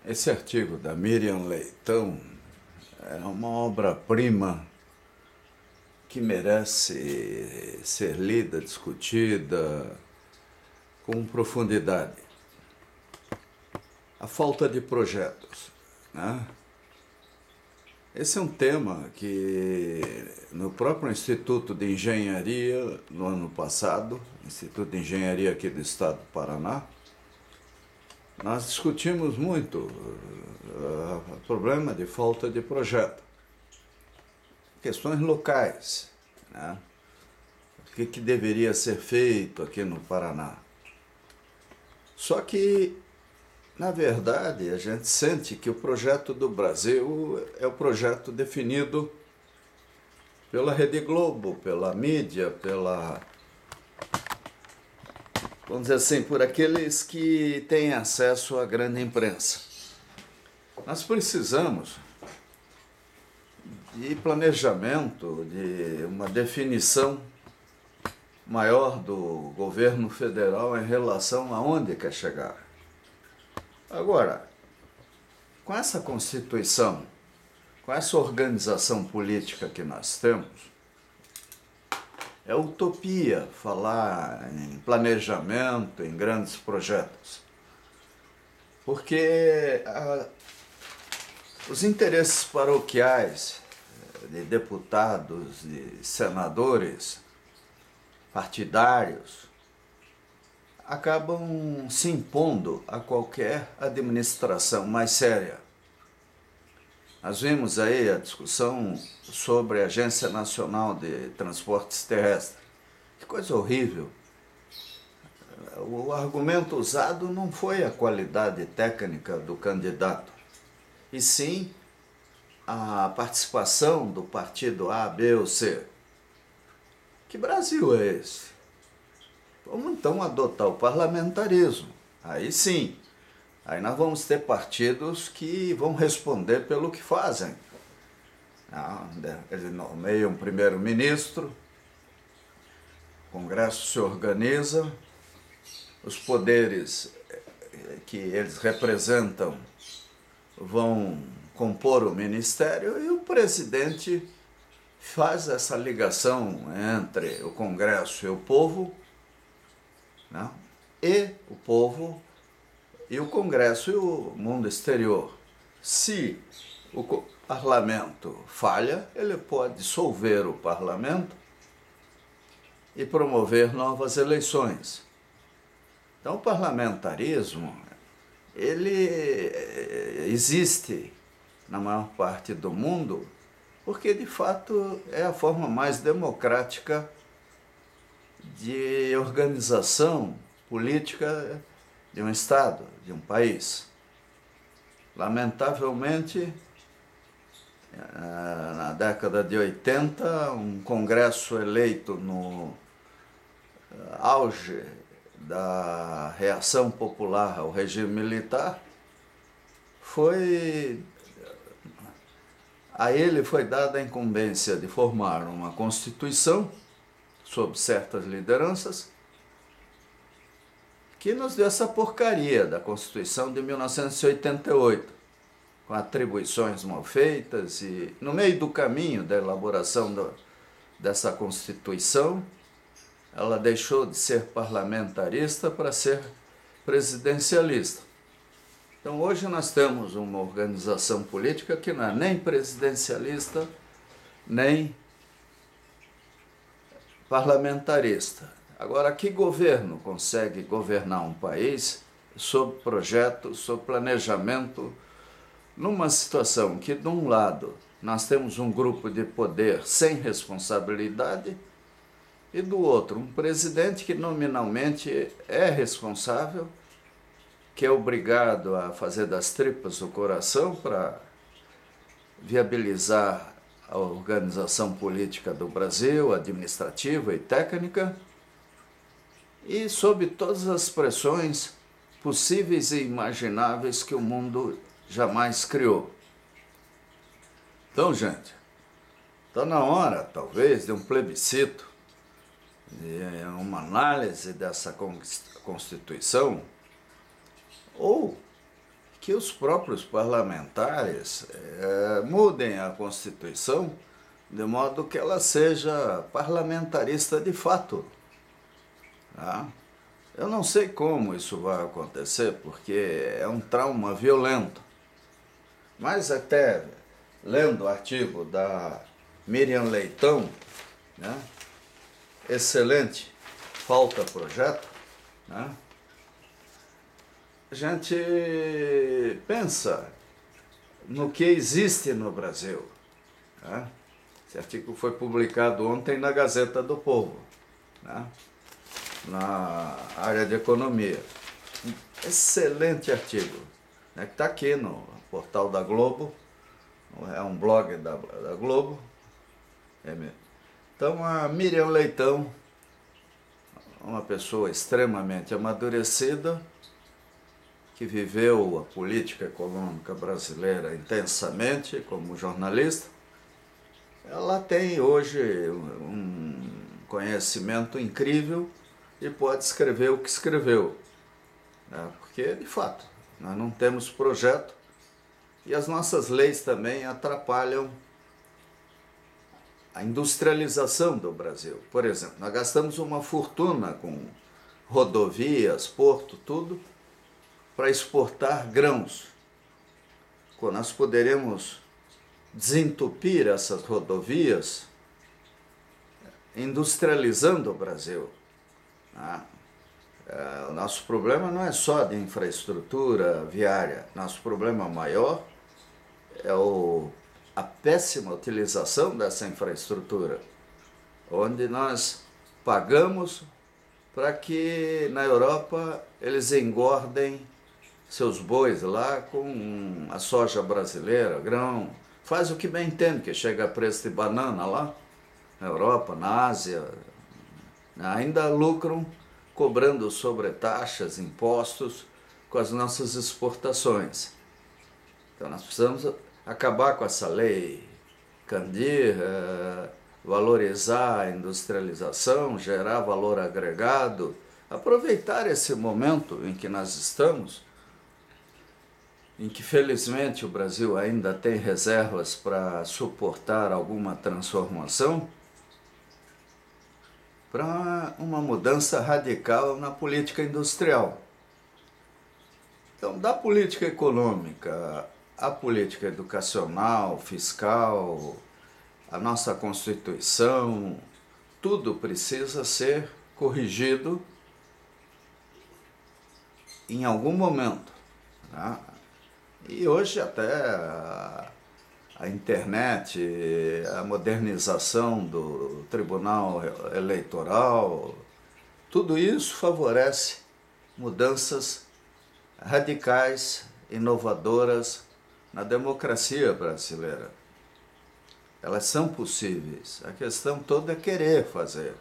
Esse artigo da Miriam Leitão é uma obra-prima que merece ser lida, discutida com profundidade. A falta de projetos, né? Esse é um tema que no próprio Instituto de Engenharia, no ano passado, Instituto de Engenharia aqui do Estado do Paraná, nós discutimos muito o problema de falta de projeto. Questões locais, né? O que deveria ser feito aqui no Paraná. Só que, na verdade, a gente sente que o projeto do Brasil é o projeto definido pela Rede Globo, pela mídia, vamos dizer assim, por aqueles que têm acesso à grande imprensa. Nós precisamos de planejamento, de uma definição maior do governo federal em relação a onde quer chegar. Agora, com essa Constituição, com essa organização política que nós temos, é utopia falar em planejamento, em grandes projetos. Porque os interesses paroquiais de deputados, de senadores, partidários, acabam se impondo a qualquer administração mais séria. Nós vimos aí a discussão sobre a Agência Nacional de Transportes Terrestres. Que coisa horrível. O argumento usado não foi a qualidade técnica do candidato, e sim a participação do partido A, B ou C. Que Brasil é esse? Vamos então adotar o parlamentarismo. Aí sim, aí nós vamos ter partidos que vão responder pelo que fazem. Ele nomeia um primeiro-ministro, o Congresso se organiza, os poderes que eles representam vão compor o ministério e o presidente faz essa ligação entre o Congresso e o povo, né? E o povo e o Congresso e o mundo exterior. Se o parlamento falha, ele pode dissolver o parlamento e promover novas eleições. Então, o parlamentarismo, ele existe na maior parte do mundo porque, de fato, é a forma mais democrática de organização política de um Estado, de um país. Lamentavelmente, na década de 80, um Congresso eleito no auge da reação popular ao regime militar, a ele foi dada a incumbência de formar uma Constituição sob certas lideranças, que nos deu essa porcaria da Constituição de 1988, com atribuições mal feitas, e no meio do caminho da elaboração dessa Constituição, ela deixou de ser parlamentarista para ser presidencialista. Então hoje nós temos uma organização política que não é nem presidencialista, nem parlamentarista. Agora, que governo consegue governar um país sob projeto, sob planejamento, numa situação que, de um lado, nós temos um grupo de poder sem responsabilidade e, do outro, um presidente que nominalmente é responsável, que é obrigado a fazer das tripas o coração para viabilizar a organização política do Brasil, administrativa e técnica, e sob todas as pressões possíveis e imagináveis que o mundo jamais criou. Então, gente, está na hora, talvez, de um plebiscito, de uma análise dessa Constituição, ou que os próprios parlamentares mudem a Constituição de modo que ela seja parlamentarista de fato. Tá? Eu não sei como isso vai acontecer, porque é um trauma violento. Mas até lendo o artigo da Miriam Leitão, né? Excelente, falta projeto, né? A gente pensa no que existe no Brasil. Né? Esse artigo foi publicado ontem na Gazeta do Povo, né? Na área de economia. Um excelente artigo, né? Que está aqui no portal da Globo, é um blog da Globo. Então a Miriam Leitão, uma pessoa extremamente amadurecida, que viveu a política econômica brasileira intensamente como jornalista, ela tem hoje um conhecimento incrível e pode escrever o que escreveu, né? Porque, de fato, nós não temos projeto e as nossas leis também atrapalham a industrialização do Brasil. Por exemplo, nós gastamos uma fortuna com rodovias, porto, tudo, para exportar grãos, quando nós poderíamos desentupir essas rodovias industrializando o Brasil. O nosso problema não é só de infraestrutura viária, nosso problema maior é a péssima utilização dessa infraestrutura, onde nós pagamos para que na Europa eles engordem seus bois lá com a soja brasileira, grão, faz o que bem entende, que chega a preço de banana lá, na Europa, na Ásia, ainda lucram cobrando sobretaxas, impostos com as nossas exportações. Então nós precisamos acabar com essa lei Candir, valorizar a industrialização, gerar valor agregado, aproveitar esse momento em que nós estamos, em que felizmente o Brasil ainda tem reservas para suportar alguma transformação, para uma mudança radical na política industrial. Então, da política econômica à política educacional, fiscal, a nossa Constituição, tudo precisa ser corrigido em algum momento, né? E hoje até a internet, a modernização do Tribunal Eleitoral, tudo isso favorece mudanças radicais, inovadoras na democracia brasileira. Elas são possíveis, a questão toda é querer fazer.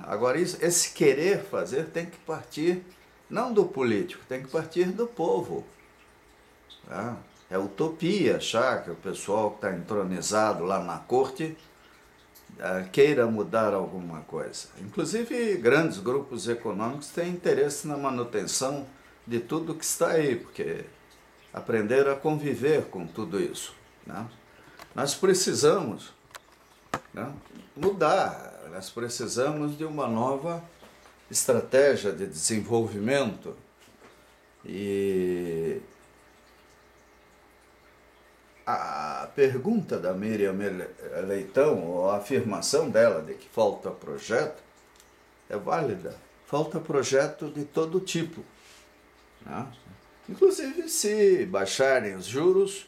Agora, esse querer fazer tem que partir não do político, tem que partir do povo. É utopia achar que o pessoal que está entronizado lá na corte queira mudar alguma coisa. Inclusive, grandes grupos econômicos têm interesse na manutenção de tudo que está aí, porque aprenderam a conviver com tudo isso, né? Nós precisamos, né, mudar, nós precisamos de uma nova estratégia de desenvolvimento. E a pergunta da Miriam Leitão, ou a afirmação dela de que falta projeto, é válida. Falta projeto de todo tipo, né? Inclusive, se baixarem os juros,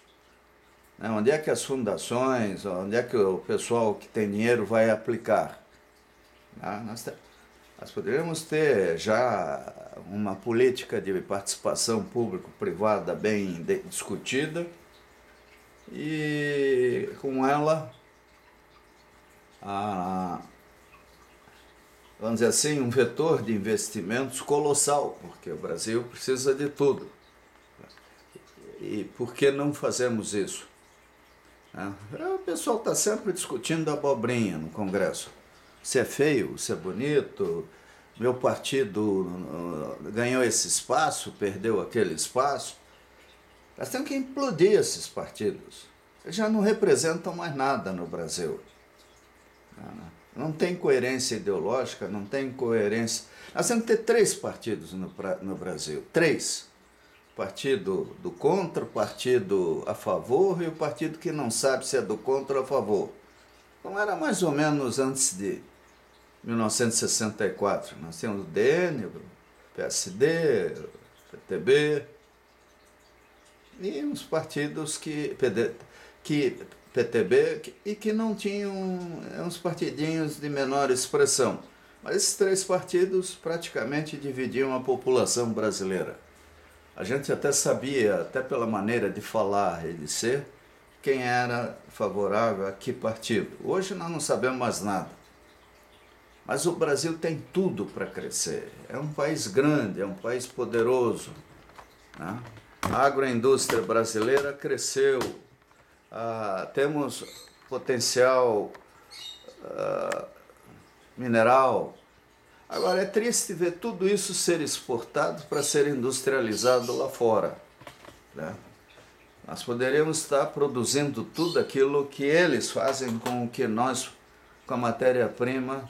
né, onde é que as fundações, onde é que o pessoal que tem dinheiro vai aplicar? Nós poderíamos ter já uma política de participação público-privada bem discutida, e com ela, vamos dizer assim, um vetor de investimentos colossal, porque o Brasil precisa de tudo. E por que não fazemos isso? O pessoal está sempre discutindo abobrinha no Congresso. Se é feio, se é bonito, meu partido ganhou esse espaço, perdeu aquele espaço. Nós temos que implodir esses partidos. Eles já não representam mais nada no Brasil. Não tem coerência ideológica, não tem coerência. Nós temos que ter 3 partidos no Brasil. 3. O partido do contra, o partido a favor e o partido que não sabe se é do contra ou a favor. Então era mais ou menos antes de 1964. Nós tínhamos o DN, o PSD, o PTB e uns partidos PTB e que não tinham uns partidinhos de menor expressão. Mas esses 3 partidos praticamente dividiam a população brasileira. A gente até sabia, até pela maneira de falar e de ser, quem era favorável a que partido. Hoje nós não sabemos mais nada. Mas o Brasil tem tudo para crescer. É um país grande, é um país poderoso, né? A agroindústria brasileira cresceu. Temos potencial mineral. Agora é triste ver tudo isso ser exportado para ser industrializado lá fora, né? Nós poderíamos estar produzindo tudo aquilo que eles fazem com o que nós, com a matéria-prima,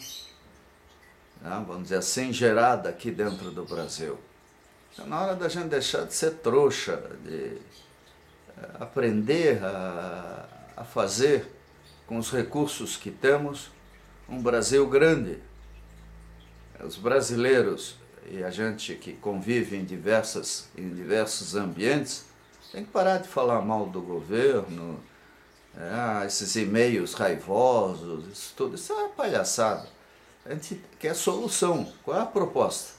né, vamos dizer assim, gerada aqui dentro do Brasil. Então, na hora da gente deixar de ser trouxa, de aprender a fazer com os recursos que temos um Brasil grande. Os brasileiros e a gente que convive em diversos ambientes tem que parar de falar mal do governo, esses e-mails raivosos, isso é palhaçada. A gente quer solução. Qual é a proposta?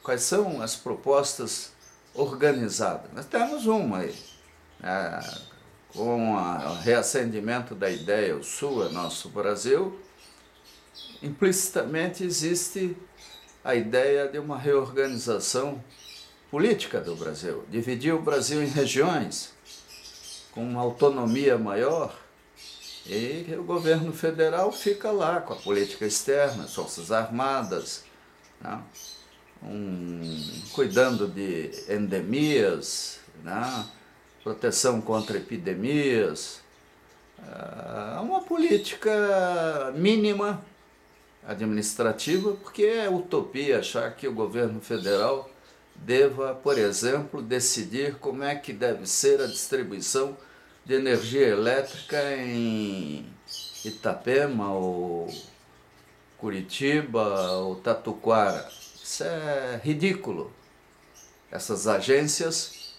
Quais são as propostas organizadas? Nós temos uma aí. Com o reacendimento da ideia, o Sul é nosso Brasil, implicitamente existe a ideia de uma reorganização política do Brasil, dividir o Brasil em regiões com uma autonomia maior e o governo federal fica lá com a política externa, as forças armadas, né? Cuidando de endemias, né? Proteção contra epidemias, uma política mínima administrativa, porque é utopia achar que o governo federal deva, por exemplo, decidir como é que deve ser a distribuição de energia elétrica em Itapema, ou Curitiba, ou Tatuquara. Isso é ridículo. Essas agências,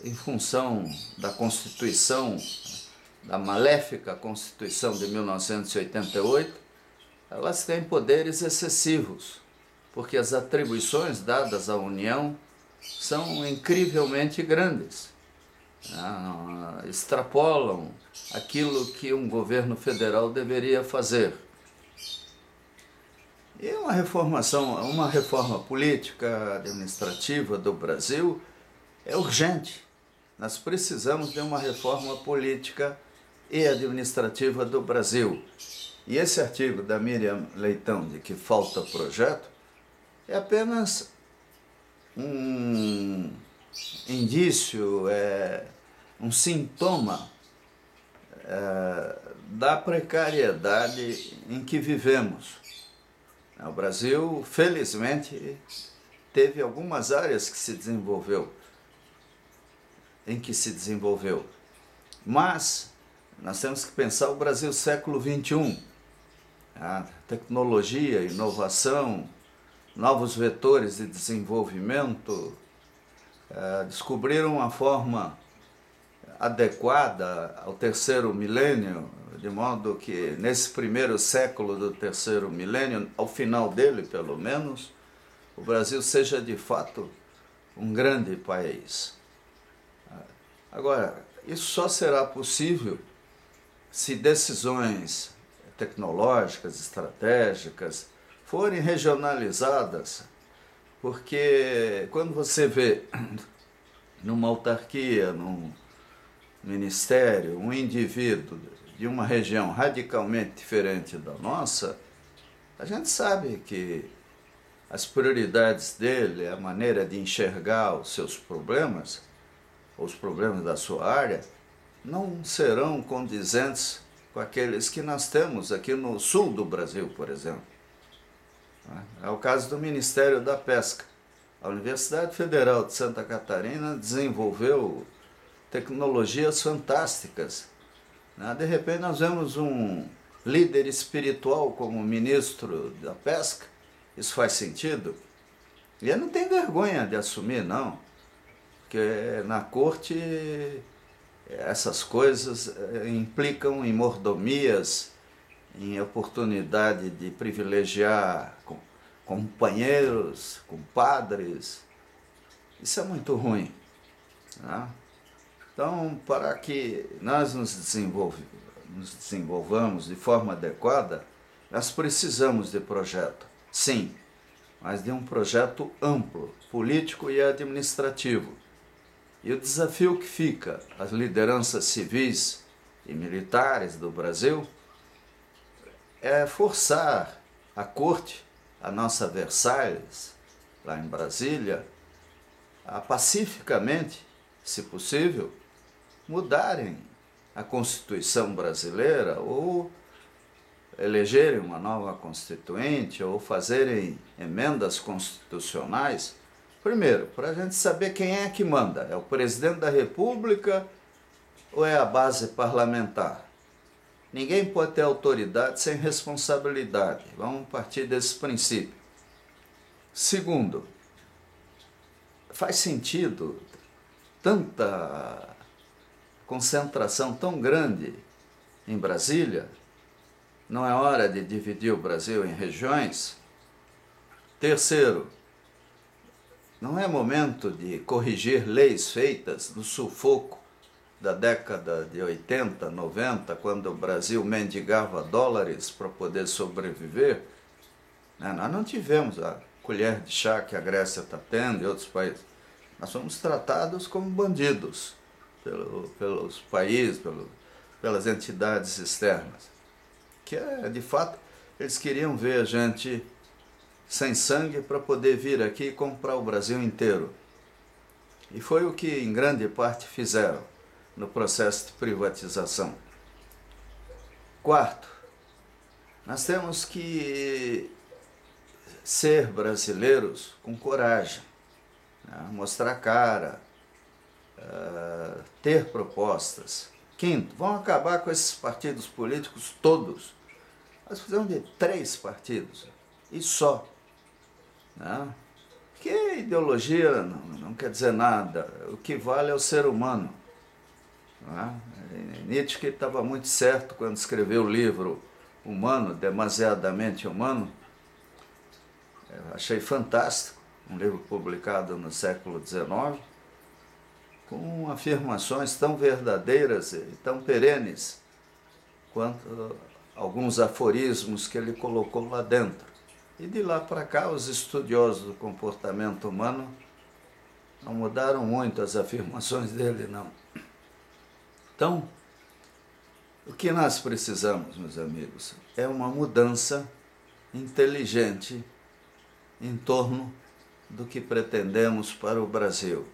em função da Constituição, da maléfica Constituição de 1988, elas têm poderes excessivos, porque as atribuições dadas à União são incrivelmente grandes, extrapolam aquilo que um governo federal deveria fazer. E uma reforma política, administrativa do Brasil é urgente. Nós precisamos de uma reforma política e administrativa do Brasil. E esse artigo da Miriam Leitão, de que falta projeto, é apenas um indício, um sintoma da precariedade em que vivemos. O Brasil, felizmente, teve algumas áreas em que se desenvolveu. Mas nós temos que pensar o Brasil século XXI. Tecnologia, inovação, novos vetores de desenvolvimento, descobriram uma forma adequada ao terceiro milênio, de modo que nesse primeiro século do terceiro milênio, ao final dele pelo menos, o Brasil seja de fato um grande país. Agora, isso só será possível se decisões tecnológicas, estratégicas, forem regionalizadas, porque quando você vê numa autarquia, num ministério, um indivíduo de uma região radicalmente diferente da nossa, a gente sabe que as prioridades dele, a maneira de enxergar os seus problemas, os problemas da sua área, não serão condizentes com aqueles que nós temos aqui no sul do Brasil, por exemplo. É o caso do Ministério da Pesca. A Universidade Federal de Santa Catarina desenvolveu tecnologias fantásticas. De repente nós vemos um líder espiritual como ministro da Pesca. Isso faz sentido? E ele não tem vergonha de assumir, não. Porque na corte essas coisas implicam em mordomias, em oportunidade de privilegiar companheiros, compadres. Isso é muito ruim. Então, para que nós nos desenvolvamos de forma adequada, nós precisamos de projeto, sim, mas de um projeto amplo, político e administrativo. E o desafio que fica às lideranças civis e militares do Brasil é forçar a corte, a nossa Versalhes, lá em Brasília, a pacificamente, se possível, mudarem a Constituição brasileira ou elegerem uma nova Constituinte ou fazerem emendas constitucionais. Primeiro, para a gente saber quem é que manda. É o presidente da República ou é a base parlamentar? Ninguém pode ter autoridade sem responsabilidade. Vamos partir desse princípio. Segundo, faz sentido tanta concentração tão grande em Brasília? Não é hora de dividir o Brasil em regiões? Terceiro, não é momento de corrigir leis feitas no sufoco da década de 80, 90, quando o Brasil mendigava dólares para poder sobreviver? Nós não tivemos a colher de chá que a Grécia está tendo e outros países. Nós fomos tratados como bandidos pelos países, pelas entidades externas. Que de fato, eles queriam ver a gente sem sangue para poder vir aqui e comprar o Brasil inteiro. E foi o que em grande parte fizeram no processo de privatização. Quarto, nós temos que ser brasileiros com coragem, mostrar cara, ter propostas. Quinto, vamos acabar com esses partidos políticos todos. Nós precisamos de 3 partidos e só. Porque ideologia não quer dizer nada. O que vale é o ser humano. Nietzsche estava muito certo quando escreveu o livro Humano, Demasiadamente Humano. Eu achei fantástico, um livro publicado no século XIX, com afirmações tão verdadeiras e tão perenes quanto alguns aforismos que ele colocou lá dentro. E de lá para cá, os estudiosos do comportamento humano não mudaram muito as afirmações dele, não. Então, o que nós precisamos, meus amigos, é uma mudança inteligente em torno do que pretendemos para o Brasil.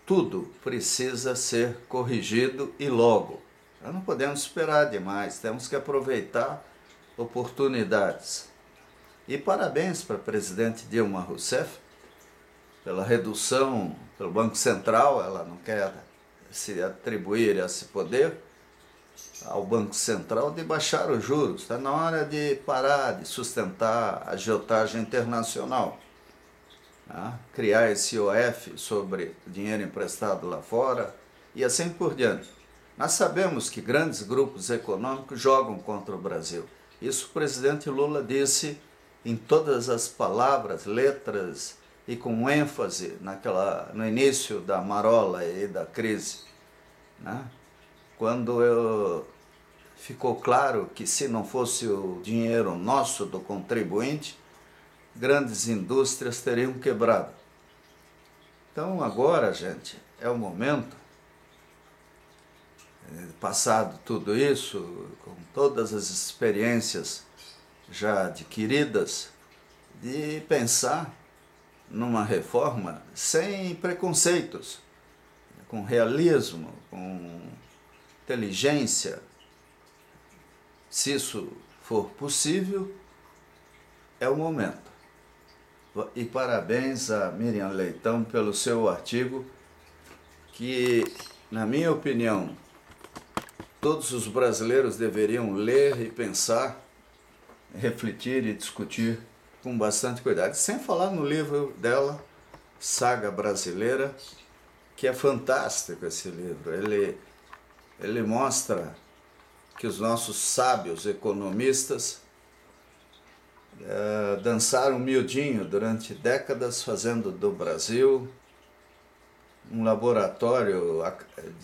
Tudo precisa ser corrigido e logo. Nós não podemos esperar demais, temos que aproveitar oportunidades. E parabéns para a presidente Dilma Rousseff pela redução pelo Banco Central. Ela não quer se atribuir esse poder ao Banco Central de baixar os juros. Está na hora de parar de sustentar a agiotagem internacional. Criar esse OF sobre dinheiro emprestado lá fora e assim por diante. Nós sabemos que grandes grupos econômicos jogam contra o Brasil. Isso o presidente Lula disse em todas as palavras, letras e com ênfase no início da marola e da crise. Quando ficou claro que se não fosse o dinheiro nosso, do contribuinte, grandes indústrias teriam quebrado. Então agora, gente, é o momento, passado tudo isso, com todas as experiências já adquiridas, de pensar numa reforma sem preconceitos, com realismo, com inteligência. Se isso for possível, é o momento. E parabéns a Miriam Leitão pelo seu artigo, que, na minha opinião, todos os brasileiros deveriam ler e pensar, refletir e discutir com bastante cuidado. Sem falar no livro dela, Saga Brasileira, que é fantástico esse livro. Ele mostra que os nossos sábios economistas dançaram miudinho durante décadas, fazendo do Brasil um laboratório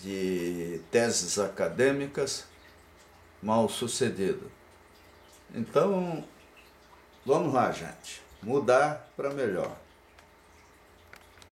de teses acadêmicas mal sucedido. Então, vamos lá, gente, mudar para melhor.